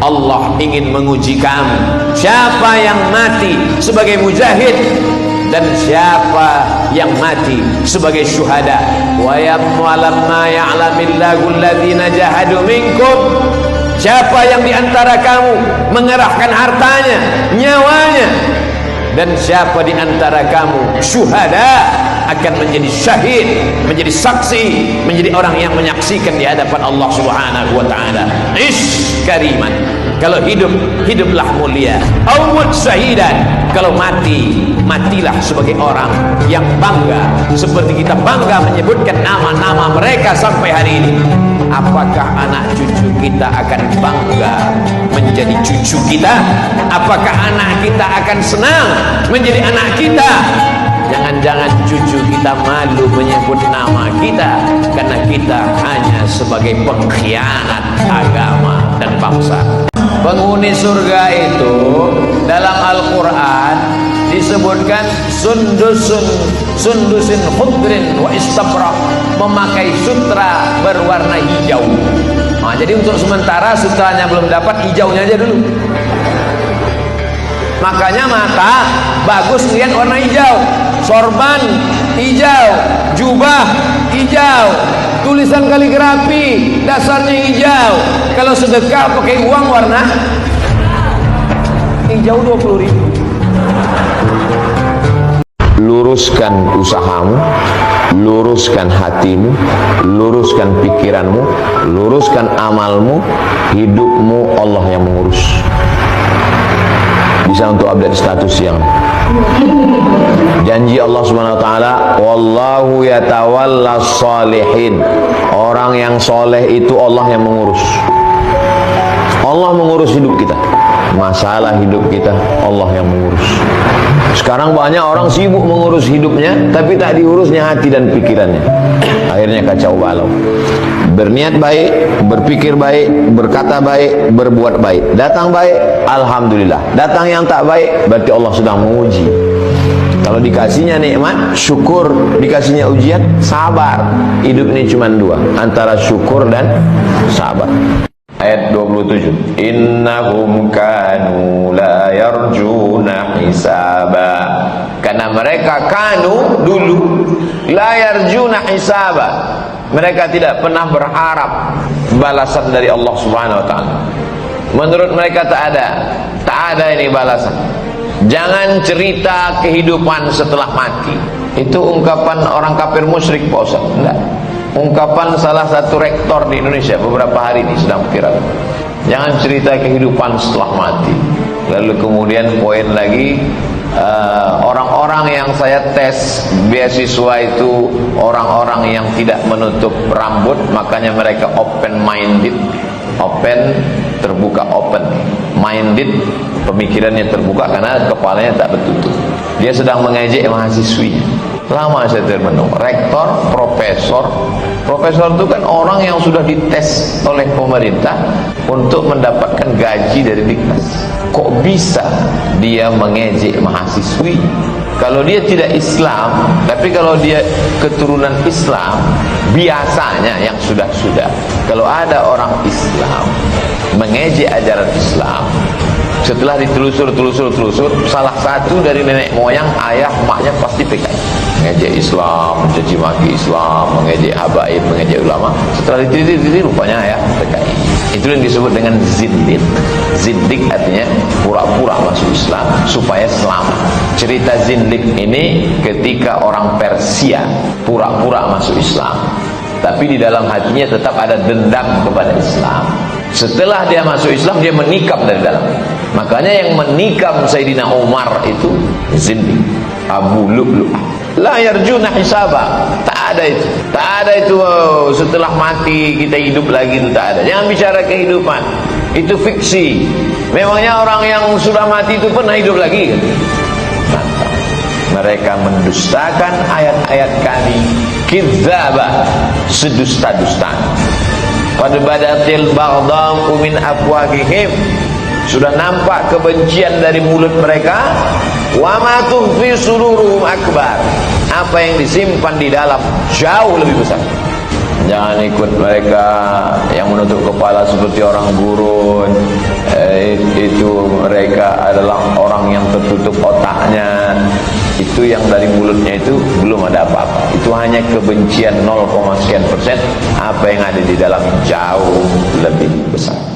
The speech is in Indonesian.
Allah ingin menguji kamu. Siapa yang mati sebagai mujahid dan siapa yang mati sebagai syuhada. Wa ya'lamma ya'lamillahu alladhina jahadu minkum. Siapa yang diantara kamu mengerahkan hartanya, nyawanya, dan siapa diantara kamu syuhada akan menjadi syahid, menjadi saksi, menjadi orang yang menyaksikan di hadapan Allah Subhanahu wa taala. Ish kariman. Kalau hidup, hiduplah mulia. Awmut syahidan. Kalau mati, matilah sebagai orang yang bangga, seperti kita bangga menyebutkan nama-nama mereka sampai hari ini. Apakah anak cucu kita akan bangga menjadi cucu kita? Apakah anak kita akan senang menjadi anak kita? Jangan-jangan cucu kita malu menyebut nama kita karena kita hanya sebagai pengkhianat agama dan bangsa. Penghuni surga itu dalam Al-Quran disebutkan sundusin khudrin wa istabrak, memakai sutra berwarna hijau. Nah, jadi untuk sementara sutranya belum dapat, hijaunya aja dulu. Makanya mata bagus lihat warna hijau, sorban hijau, jubah hijau, tulisan kaligrafi dasarnya hijau. Kalau sedekah pakai uang warna hijau 20.000. Luruskan usahamu, luruskan hatimu, luruskan pikiranmu, luruskan amalmu, hidupmu Allah yang mengurus. Bisa untuk update status yang janji Allah Subhanahu wa taala, wallahu yatawallas shalihin. Orang yang soleh itu Allah yang mengurus. Allah mengurus hidup kita. Masalah hidup kita Allah yang mengurus. Sekarang banyak orang sibuk mengurus hidupnya, tapi tak diurusnya hati dan pikirannya. Akhirnya kacau balau. Berniat baik, berpikir baik, berkata baik, berbuat baik. Datang baik, alhamdulillah. Datang yang tak baik, berarti Allah sedang menguji. Kalau dikasihnya nikmat, syukur. Dikasihnya ujian, sabar. Hidup ini cuma dua, antara syukur dan sabar. Ayat 27. Innahum kanu la yarjuna hisaba. Karena mereka kanu dulu la yarjuna hisaba. Mereka tidak pernah berharap balasan dari Allah Subhanahu wa taala. Menurut mereka tak ada ini balasan. Jangan cerita kehidupan setelah mati. Itu ungkapan orang kafir musyrik, Pak Ustaz. Enggak. Ungkapan salah satu rektor di Indonesia beberapa hari ini sedang viral. Jangan cerita kehidupan setelah mati. Lalu kemudian poin lagi, orang-orang yang saya tes beasiswa itu orang-orang yang tidak menutup rambut, makanya mereka open minded. Open, terbuka, open minded, pemikirannya terbuka karena kepalanya tak bertutup. Dia sedang mengejek mahasiswinya. Lama saya termenung. Rektor, profesor itu kan orang yang sudah dites oleh pemerintah untuk mendapatkan gaji dari Diknas. Kok bisa dia mengejek mahasiswi? Kalau dia tidak Islam, tapi kalau dia keturunan Islam, biasanya yang sudah-sudah, kalau ada orang Islam mengejek ajaran Islam, setelah ditelusur, salah satu dari nenek moyang, ayah, maknya pasti PKI. Mengejek Islam, mencaci maki Islam, mengejek habaib, mengejek ulama. Setelah diteliti rupanya ayah PKI. Itu yang disebut dengan zindik. Zindik artinya pura-pura masuk Islam supaya selamat. Cerita zindik ini ketika orang Persia pura-pura masuk Islam, tapi di dalam hatinya tetap ada dendam kepada Islam. Setelah dia masuk Islam, dia menikam dari dalam. Makanya yang menikam Sayyidina Umar itu zindik, Abu Lu'lu'ah. La yarjuna hisaba. Tak ada itu setelah mati kita hidup lagi, itu tak ada. Jangan bicara kehidupan, itu fiksi. Memangnya orang yang sudah mati itu pernah hidup lagi? Mantap. Mereka mendustakan ayat-ayat kami, kidzaba, sedusta-dusta. Qad badatil baghdha'u min afwahihim. Sudah nampak kebencian dari mulut mereka. Wa ma tukhfi suduruhum akbar. Apa yang disimpan di dalam jauh lebih besar. Jangan ikut mereka yang menutup kepala seperti orang gurun, adalah orang yang tertutup otaknya, itu yang dari mulutnya itu belum ada apa-apa. Itu hanya kebencian 0, sekian %. Apa yang ada di dalam jauh lebih besar.